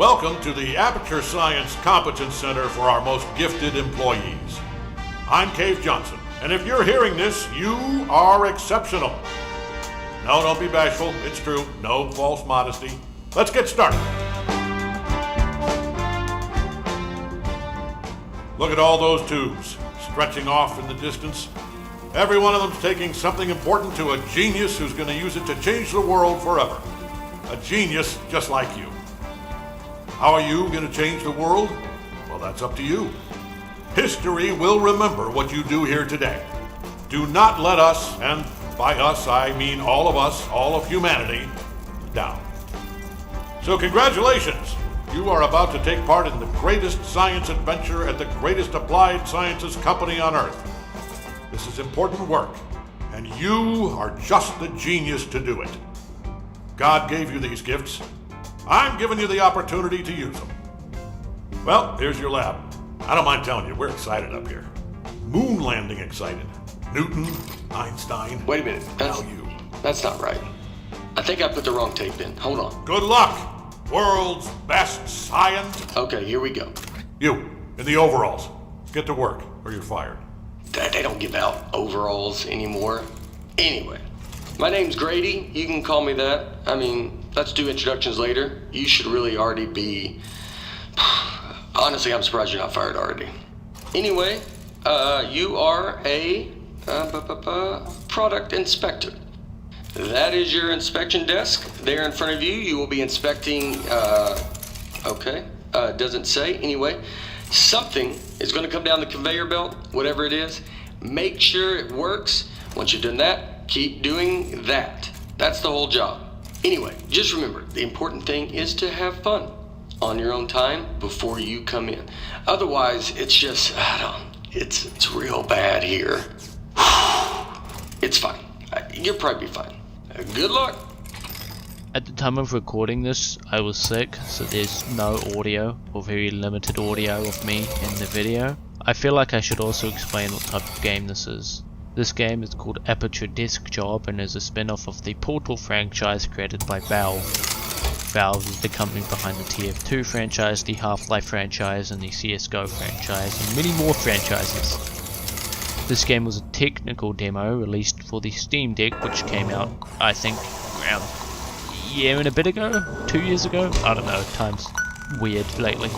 Welcome to the Aperture Science Competence Center for our most gifted employees. I'm Cave Johnson, and if you're hearing this, you are exceptional. No, don't be bashful. It's true. No false modesty. Let's get started. Look at all those tubes stretching off in the distance. Every one of them's taking something important to a genius who's going to use it to change the world forever. A genius just like you. How are you going to change the world? Well, that's up to you. History will remember what you do here today. Do not let us, and by us I mean all of us, all of humanity, down. So congratulations! You are about to take part in the greatest science adventure at the greatest applied sciences company on Earth. This is important work, and you are just the genius to do it. God gave you these gifts. I'm giving you the opportunity to use them. Well, here's your lab. I don't mind telling you, we're excited up here. Moon landing excited. Newton, Einstein. Wait a minute. That's not right. I think I put the wrong tape in. Hold on. Good luck, world's best science. Okay, here we go. You, in the overalls. Get to work, or you're fired. They don't give out overalls anymore. Anyway, my name's Grady. You can call me that. Let's do introductions later. You should really already be... Honestly, I'm surprised you're not fired already. Anyway, you are a product inspector. That is your inspection desk. There in front of you, you will be inspecting, doesn't say. Anyway, something is going to come down the conveyor belt, whatever it is. Make sure it works. Once you've done that, keep doing that. That's the whole job. Anyway, just remember, the important thing is to have fun on your own time before you come in. Otherwise, it's just, it's real bad here. It's fine. You'll probably be fine. Good luck. At the time of recording this, I was sick, so there's no audio, or very limited audio of me in the video. I feel like I should also explain what type of game this is. This game is called Aperture Desk Job and is a spin-off of the Portal franchise created by Valve. Valve is the company behind the TF2 franchise, the Half-Life franchise, and the CSGO franchise, and many more franchises. This game was a technical demo released for the Steam Deck, which came out, I think, around a year and a bit ago? 2 years ago? I don't know, time's weird lately.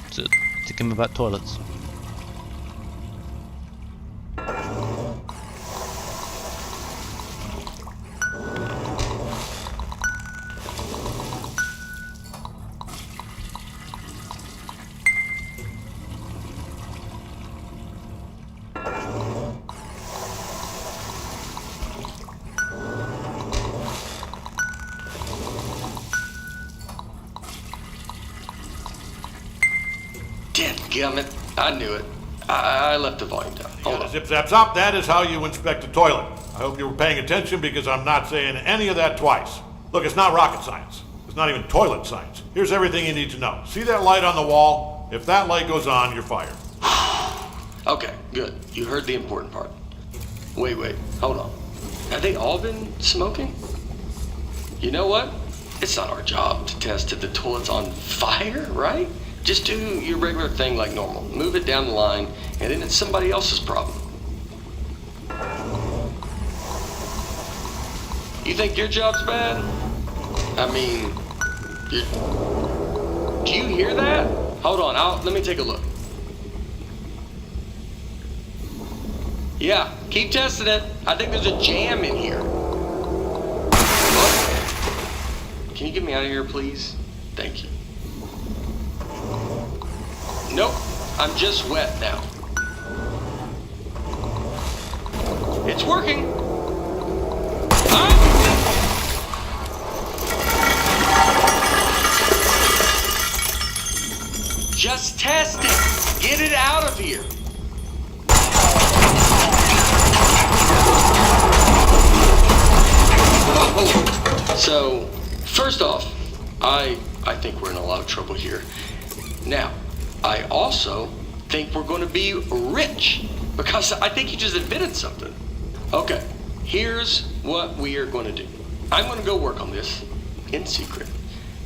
It's a game about toilets. Dadgummit, I knew it. I left the volume down. Hold on. Zip zap zop, that is how you inspect a toilet. I hope you were paying attention because I'm not saying any of that twice. Look, it's not rocket science. It's not even toilet science. Here's everything you need to know. See that light on the wall? If that light goes on, you're fired. Okay, good. You heard the important part. Wait, hold on. Have they all been smoking? You know what? It's not our job to test if the toilet's on fire, right? Just do your regular thing like normal. Move it down the line, and then it's somebody else's problem. You think your job's bad? Do you hear that? Hold on, let me take a look. Yeah, keep testing it. I think there's a jam in here. Oh. Can you get me out of here, please? Thank you. Nope, I'm just wet now. It's working. Just test it. Get it out of here. So, first off, I think we're in a lot of trouble here. Now, I also think we're going to be rich because I think you just invented something. Okay, here's what we are going to do. I'm gonna go work on this in secret.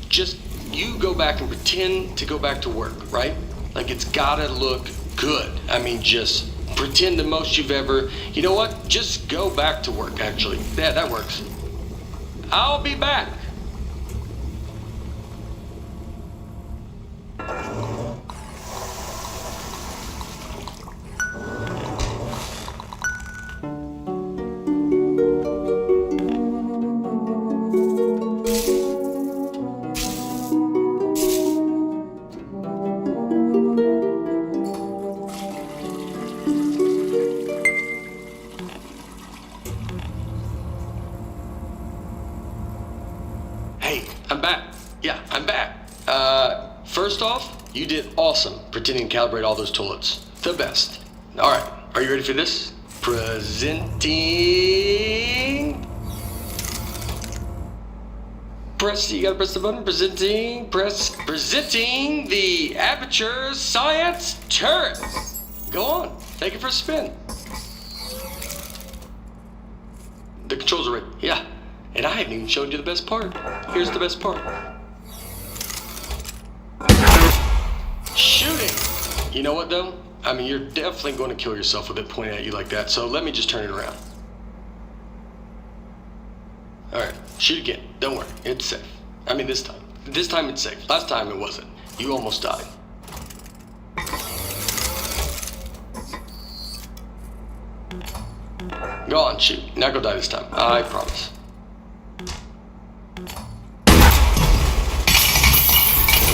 Just you go back and pretend to go back to work, right? Like it's gotta look good. I mean, just pretend the most you've ever, you know what? Just go back to work, actually. Yeah, that works. I'll be back. Hey, I'm back. Yeah, I'm back. First off, you did awesome pretending to calibrate all those toilets. The best. All right, are you ready for this? Presenting. You gotta press the button. Presenting the Aperture Science Turret. Go on, take it for a spin. The controls are ready. Yeah. And I haven't even shown you the best part. Here's the best part. Shooting! You know what though? I mean, you're definitely going to kill yourself with it pointing at you like that, so let me just turn it around. Alright, shoot again. Don't worry, it's safe. I mean, this time. This time it's safe. Last time it wasn't. You almost died. Go on, shoot. Not gonna die this time. I promise.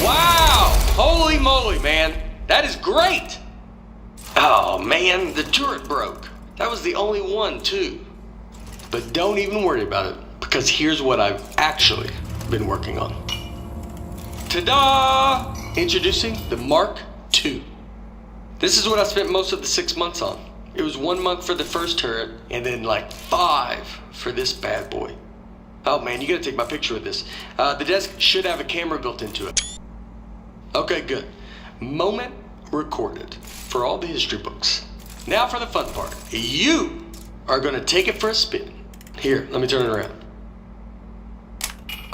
Wow! Holy moly, man. That is great! Oh, man, the turret broke. That was the only one, too. But don't even worry about it, because here's what I've actually been working on. Ta-da! Introducing the Mark II. This is what I spent most of the 6 months on. It was 1 month for the first turret, and then like 5 for this bad boy. Oh, man, you gotta take my picture with this. The desk should have a camera built into it. Okay, good. Moment recorded for all the history books. Now for the fun part. You are gonna take it for a spin. Here, let me turn it around.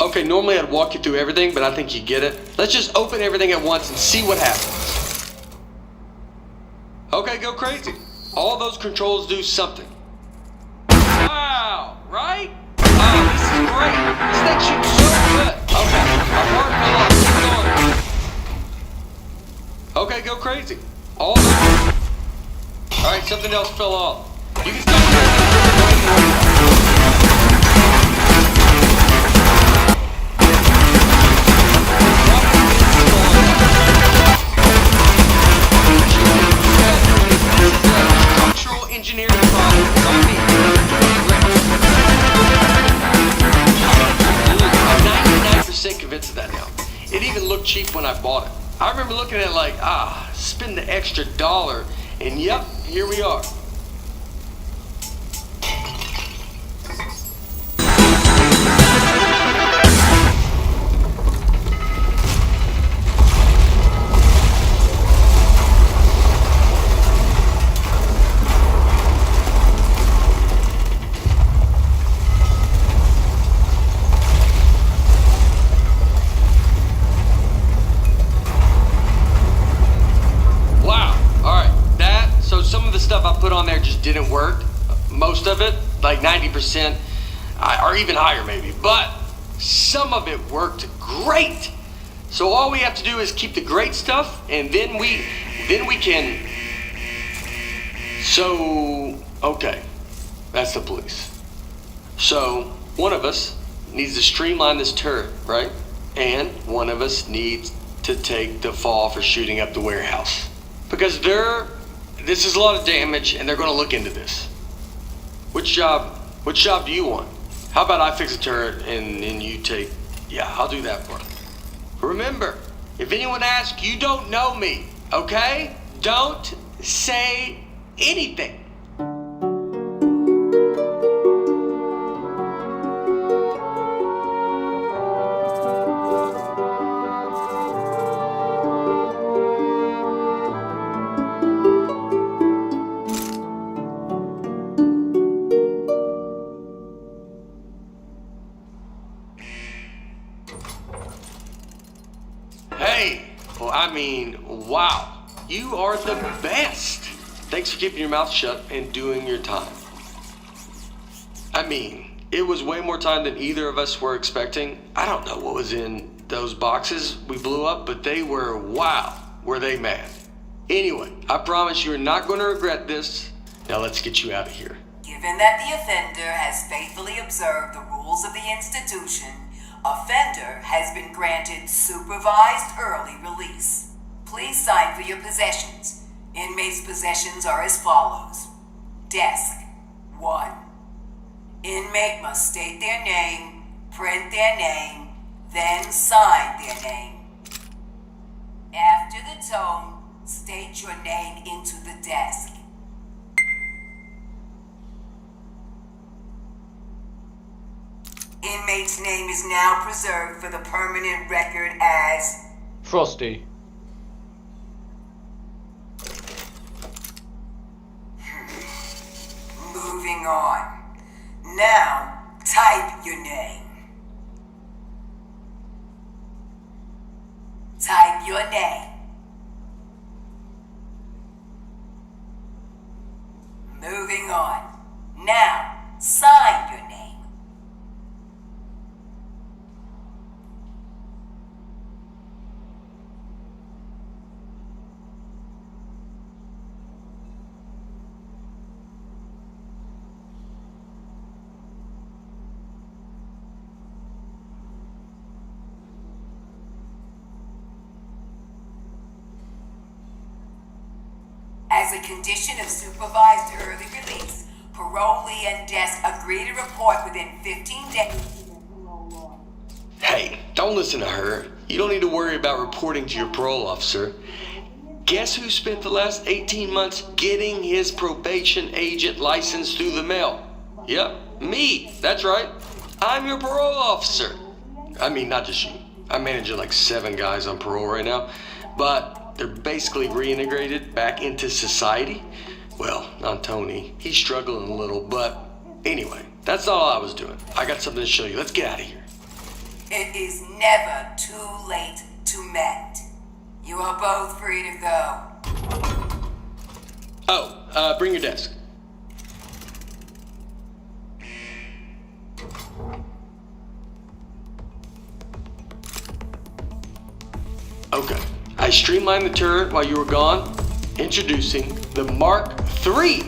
Okay, normally I'd walk you through everything, but I think you get it. Let's just open everything at once and see what happens. Okay, go crazy. All those controls do something. Wow, right? Oh, this is great. This thing shoots so good. Okay, my part fell off. Keep going. Okay, go crazy. Alright, something else fell off. You can stop structural engineering problem. I'm 99% convinced of that now. It even looked cheap when I bought it. I remember looking at it like, spend the extra $1, and yep, here we are. Stuff I put on there just didn't work. Most of it, like 90%, or even higher maybe, but some of it worked great. So all we have to do is keep the great stuff, and then we can. So okay, that's the police. So one of us needs to streamline this turret, right? And one of us needs to take the fall for shooting up the warehouse, because this is a lot of damage, and they're going to look into this. Which job do you want? How about I fix the turret, and you take... Yeah, I'll do that part. Remember, if anyone asks, you don't know me, okay? Don't say anything. mean, wow, you are the best. Thanks for keeping your mouth shut and doing your time. I mean, it was way more time than either of us were expecting. I don't know what was in those boxes we blew up, but they were, wow, were they mad. Anyway, I promise you're not going to regret this. Now let's get you out of here. Given that the offender has faithfully observed the rules of the institution, offender has been granted supervised early release. Please sign for your possessions. Inmates' possessions are as follows. Desk 1. Inmate must state their name, print their name, then sign their name. After the tone, state your name into the desk. Inmate's name is now preserved for the permanent record as Frosty. Moving on. Now, type your name. Type your name. Moving on. Now, sign your name. As a condition of supervised early release, parolee and desk agree to report within 15 days. Hey, don't listen to her. You don't need to worry about reporting to your parole officer. Guess who spent the last 18 months getting his probation agent license through the mail? Yep, me. That's right. I'm your parole officer. I mean, not just you. I'm managing like 7 guys on parole right now, but they're basically reintegrated back into society. Well, not Tony. He's struggling a little, but anyway, that's not all I was doing. I got something to show you. Let's get out of here. It is never too late to mend. You are both free to go. Oh, bring your desk. Okay. I streamlined the turret while you were gone. Introducing the Mark III.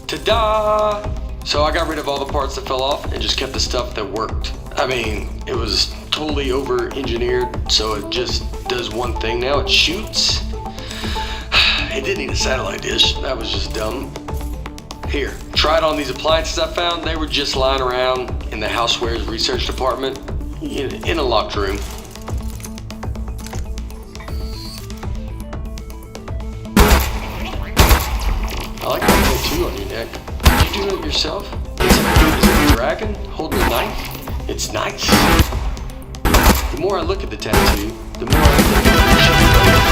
Ta-da! So I got rid of all the parts that fell off and just kept the stuff that worked. I mean, it was totally over-engineered, so it just does one thing now. It shoots. It didn't need a satellite dish. That was just dumb. Here, try it on these appliances I found. They were just lying around in the housewares research department in a locked room. I like the tattoo on your neck. Did you do it yourself? Is it a dragon holding a knife? It's nice. The more I look at the tattoo, the more I think you should be going to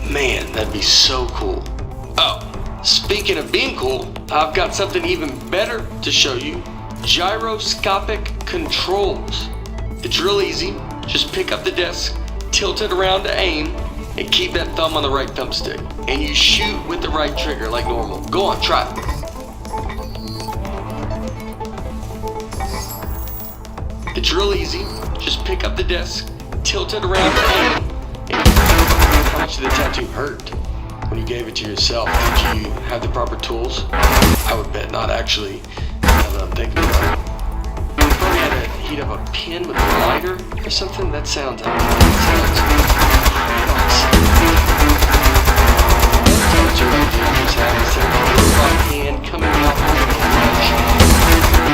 Man, that'd be so cool. Oh, speaking of being cool, I've got something even better to show you. Gyroscopic controls. It's real easy. Just pick up the desk, tilt it around to aim, and keep that thumb on the right thumbstick. And you shoot with the right trigger like normal. Go on, try it. It's real easy. Just pick up the desk, tilt it around to aim. How much did the tattoo hurt when you gave it to yourself? Did you have the proper tools? I would bet not, actually, now that I'm thinking about it. You probably had to heat up a pin with a lighter or something. That sounds hand coming out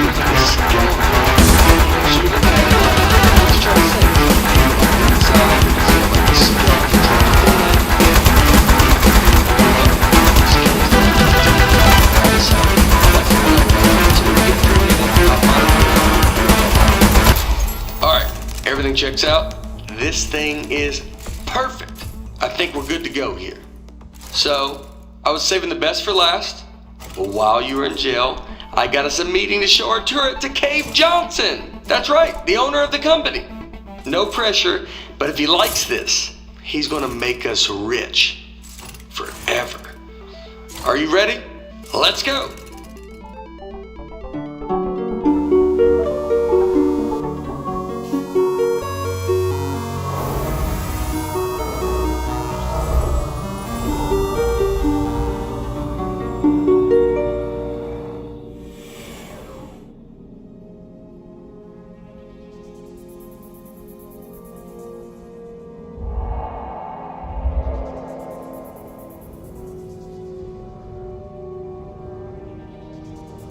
like a skeleton. Let's try to say like a skeleton. everything checks out, this thing is perfect. I think we're good to go here. So, I was saving the best for last. But while you were in jail, I got us a meeting to show our turret to Cave Johnson. That's right, the owner of the company. No pressure, but if he likes this, he's gonna make us rich. Forever. Are you ready? Let's go.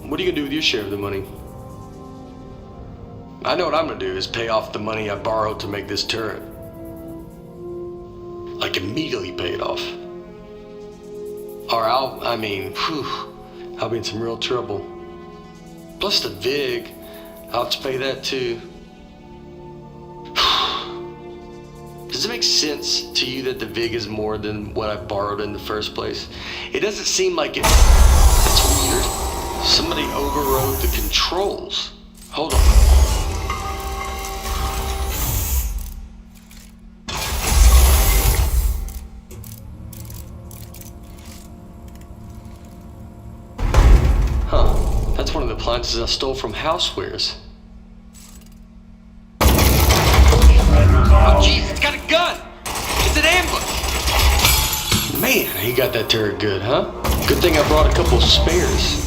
What are you gonna do with your share of the money? I know what I'm gonna do is pay off the money I borrowed to make this turret. Like immediately pay it off. Or I'll be in some real trouble. Plus the VIG, I'll have to pay that too. Does it make sense to you that the VIG is more than what I borrowed in the first place? It doesn't seem like it. It's weird. Somebody overrode the controls. Hold on. Huh. That's one of the appliances I stole from Housewares. Oh jeez, it's got a gun! It's an ambush! Man, he got that turret good, huh? Good thing I brought a couple of spares.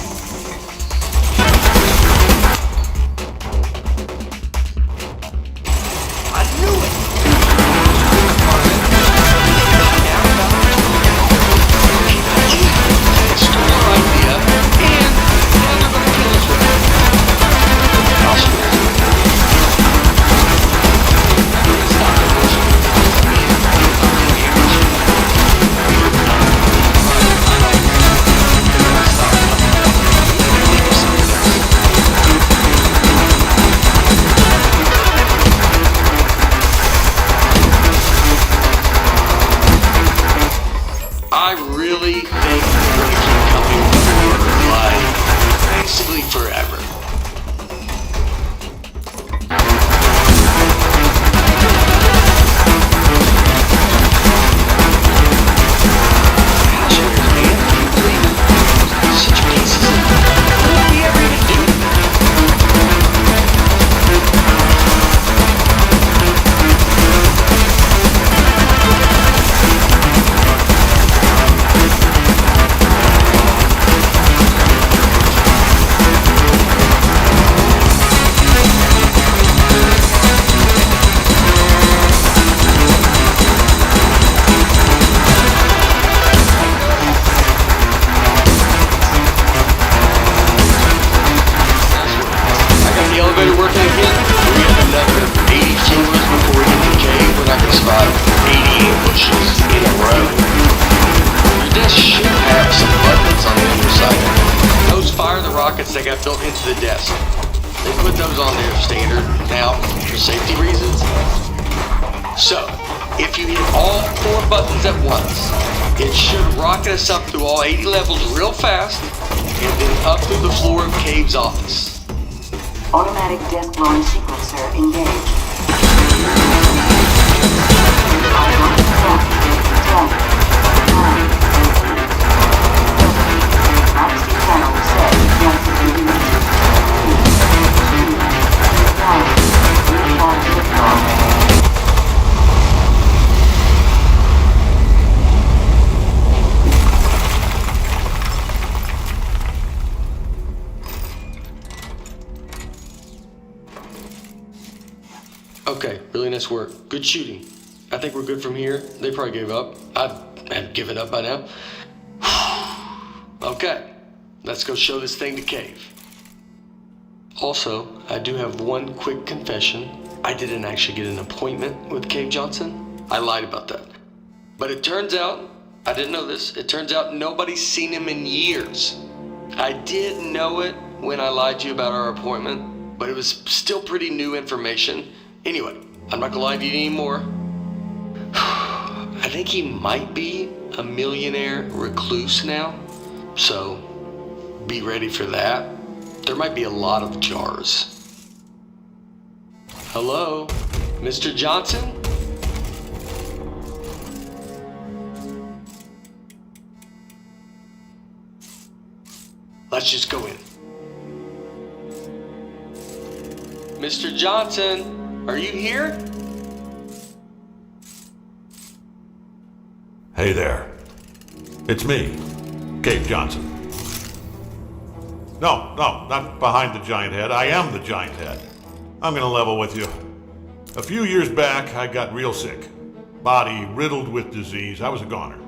I really think we're going to keep coming for like basically forever. Housewares, man, can you believe it? Such pieces of what did we ever even do? Working again, we have another 80 floors before we get to the cave when I can spot 80 ambushes in a row. Your desk should have some buttons on the underside. Those fire the rockets that got built into the desk. They put those on there standard now for safety reasons. So, if you hit all 4 buttons at once, it should rocket us up through all 80 levels real fast and then up through the floor of Cave's office. Automatic death launch sequencer engaged. Okay, really nice work. Good shooting. I think we're good from here. They probably gave up. I have given up by now. Okay, let's go show this thing to Cave. Also, I do have one quick confession. I didn't actually get an appointment with Cave Johnson. I lied about that. But it turns out, I didn't know this, it turns out nobody's seen him in years. I did know it when I lied to you about our appointment, but it was still pretty new information. Anyway, I'm not gonna lie to you anymore. I think he might be a millionaire recluse now. So, be ready for that. There might be a lot of jars. Hello, Mr. Johnson? Let's just go in. Mr. Johnson, are you here? Hey there. It's me, Cave Johnson. No, not behind the giant head. I am the giant head. I'm gonna level with you. A few years back, I got real sick. Body riddled with disease. I was a goner.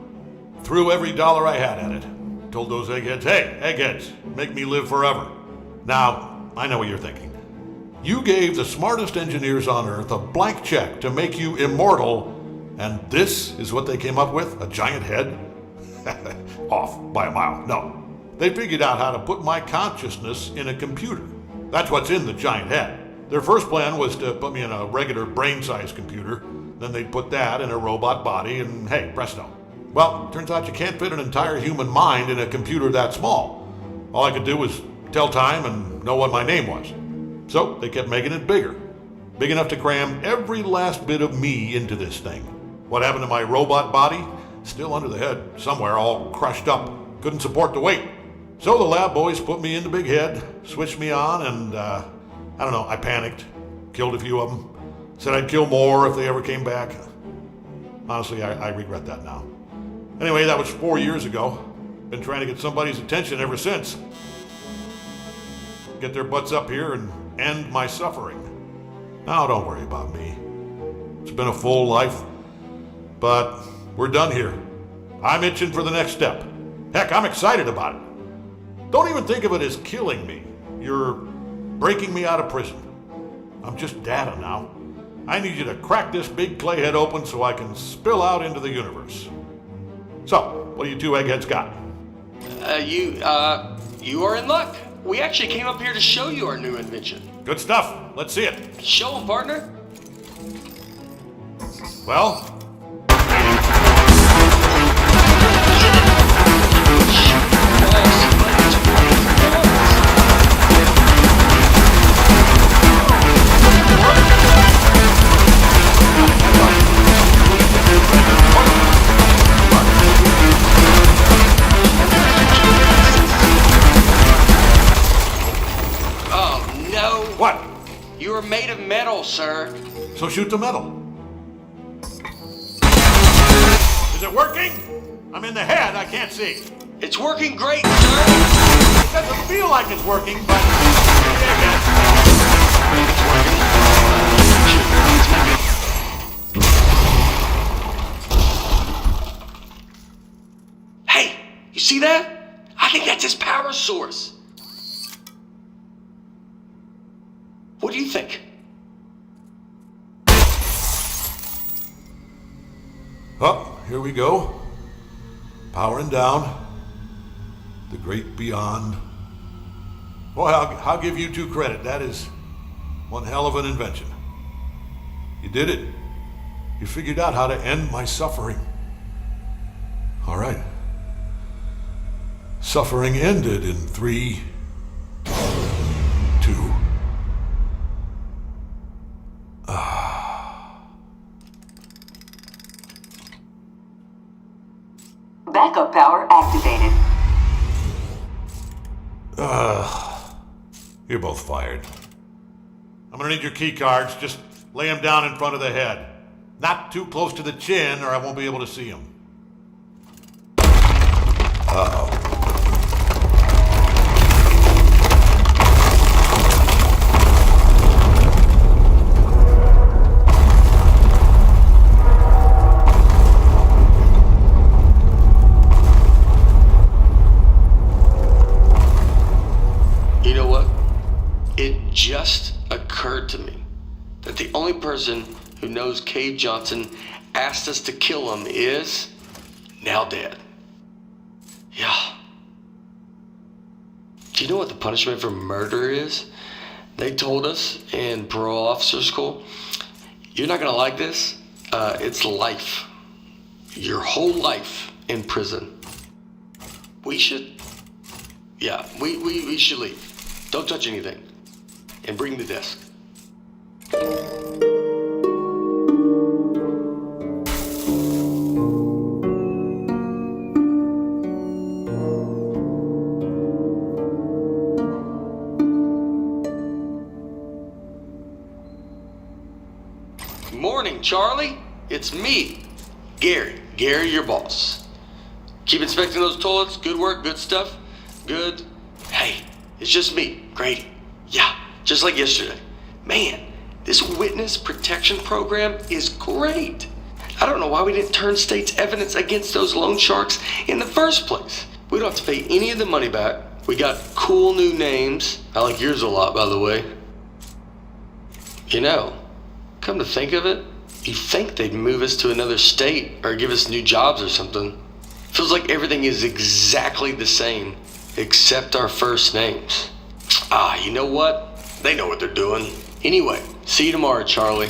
Threw every dollar I had at it. Told those eggheads, hey, eggheads, make me live forever. Now, I know what you're thinking. You gave the smartest engineers on Earth a blank check to make you immortal, and this is what they came up with? A giant head? Off by a mile. No. They figured out how to put my consciousness in a computer. That's what's in the giant head. Their first plan was to put me in a regular brain-sized computer, then they'd put that in a robot body, and hey, presto. Well, turns out you can't fit an entire human mind in a computer that small. All I could do was tell time and know what my name was. So they kept making it bigger. Big enough to cram every last bit of me into this thing. What happened to my robot body? Still under the head, somewhere, all crushed up. Couldn't support the weight. So the lab boys put me in the big head, switched me on, and I don't know, I panicked. Killed a few of them. Said I'd kill more if they ever came back. Honestly, I regret that now. Anyway, that was 4 years ago. Been trying to get somebody's attention ever since. Get their butts up here and end my suffering. Now, don't worry about me. It's been a full life, but we're done here. I'm itching for the next step. Heck, I'm excited about it. Don't even think of it as killing me. You're breaking me out of prison. I'm just data now. I need you to crack this big clay head open so I can spill out into the universe. So, what do you two eggheads got? You are in luck. We actually came up here to show you our new invention. Good stuff. Let's see it. Show 'em, partner. Well, what? You are made of metal, sir. So shoot the metal. Is it working? I'm in the head, I can't see. It's working great, sir. It doesn't feel like it's working, but... Hey, you see that? I think that's his power source. What do you think? Oh, here we go. Powering down. The great beyond. Boy, I'll give you two credit. That is one hell of an invention. You did it. You figured out how to end my suffering. All right. Suffering ended in 3, 2. Backup power activated. You're both fired. I'm gonna need your key cards. Just lay them down in front of the head. Not too close to the chin or I won't be able to see them. Uh-oh. You know what? It just occurred to me that the only person who knows Cave Johnson asked us to kill him is now dead. Yeah. Do you know what the punishment for murder is? They told us in parole officer school, You're not gonna like this. It's life. Your whole life in prison. We should leave. Don't touch anything. And bring the desk. Morning, Charlie. It's me, Gary. Gary, your boss. Keep inspecting those toilets. Good work, good stuff. Good. Hey, it's just me, Grady. Yeah, just like yesterday. Man, this witness protection program is great. I don't know why we didn't turn state's evidence against those loan sharks in the first place. We don't have to pay any of the money back. We got cool new names. I like yours a lot, by the way. You know, come to think of it, you'd think they'd move us to another state or give us new jobs or something. Feels like everything is exactly the same, except our first names. You know what? They know what they're doing. Anyway, see you tomorrow, Charlie.